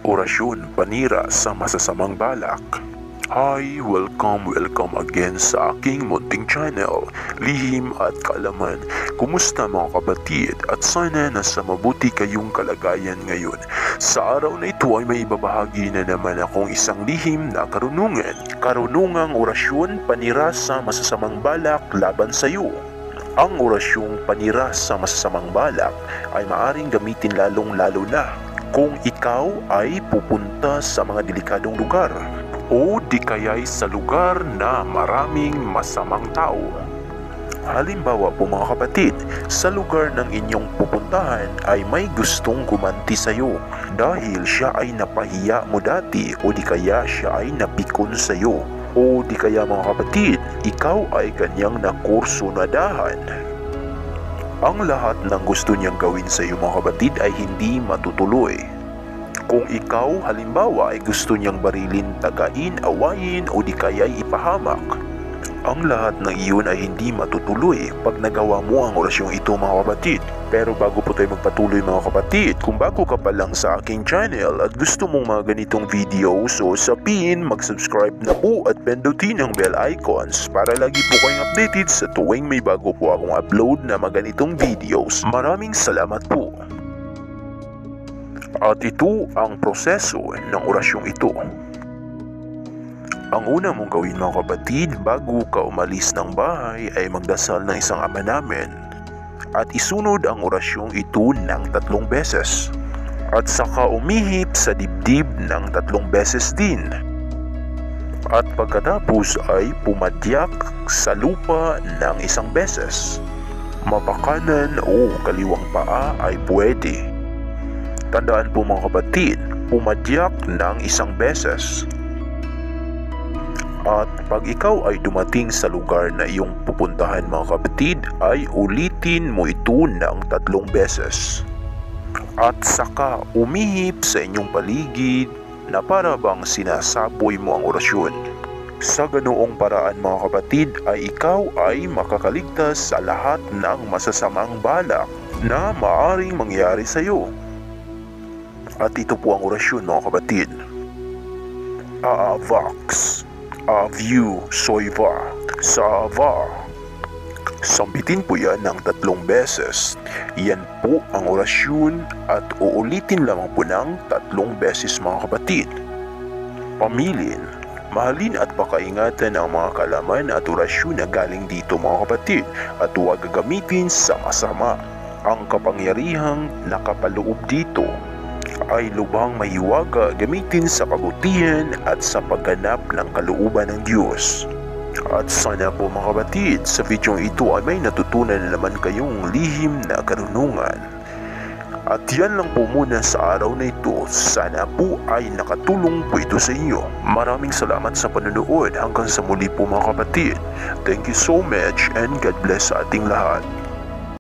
Orasyon panira sa masasamang balak. Hi! Welcome again sa aking munting channel, Lihim at Kaalaman. Kumusta mga kapatid? At sana nasa mabuti kayong kalagayan ngayon. Sa araw na ito ay may ibabahagi na naman akong isang lihim na karunungan. Karunungang orasyon panira sa masasamang balak laban sa iyo. Ang orasyong panira sa masasamang balak ay maaring gamitin lalong-lalo na kung ikaw ay pupunta sa mga delikadong lugar o di kaya'y sa lugar na maraming masamang tao. Halimbawa po mga kapatid, sa lugar ng inyong pupuntahan ay may gustong gumanti sa iyo dahil siya ay napahiya mo dati o di kaya siya ay napikon sa iyo. O di kaya mga kapatid, ikaw ay kanyang nakursunadahan. Ang lahat ng gusto niyang gawin sa iyo mga kapatid ay hindi matutuloy. Kung ikaw halimbawa ay gusto niyang barilin, tagain, awayin o di kaya'y ipahamak, ang lahat ng iyon ay hindi matutuloy pag nagawa mo ang orasyong ito mga kapatid. Pero bago po tayo magpatuloy mga kapatid, kung bago ka pa lang sa aking channel at gusto mong mga ganitong video, so sapin, mag-subscribe na po at pindutin ang bell icons para lagi po kayong updated sa tuwing may bago po akong upload na mga ganitong videos. Maraming salamat po. At ito ang proseso ng orasyong ito. Ang una mong gawin mga kapatid bago ka umalis ng bahay ay magdasal ng isang Ama Namin at isunod ang orasyong ito ng 3 beses at saka umihip sa dibdib ng 3 beses din. At pagkatapos ay pumadyak sa lupa ng 1 beses. Mapakanan o kaliwang paa ay pwede. Tandaan po mga kapatid, pumadyak ng 1 beses. At pag ikaw ay dumating sa lugar na iyong pupuntahan mga kapatid, ay ulitin mo ito ng 3 beses. At saka umihip sa inyong paligid na para bang sinasaboy mo ang orasyon. Sa ganoong paraan mga kapatid ay ikaw ay makakaligtas sa lahat ng masasamang balak na maaring mangyari sa iyo. At ito po ang orasyon mga kapatid. Aavax, Avyu Soiva, Sava. Sambitin po yan ng 3 beses. Yan po ang orasyon at uulitin lamang po ng 3 beses mga kapatid. Pamilin, mahalin at pakaingatan ang mga kaalaman at orasyon na galing dito mga kapatid at huwag gagamitin sa masama. Ang kapangyarihang nakapaloob dito ay lubhang mahiwaga gamitin sa kabutihan at sa pagganap ng kalooban ng Diyos. At sana po mga kapatid, sa video ito ay may natutunan na naman kayong lihim na karunungan. At yan lang po muna sa araw na ito. Sana po ay nakatulong po ito sa inyo. Maraming salamat sa panonood. Hanggang sa muli po mga kapatid. Thank you so much and God bless sa ating lahat.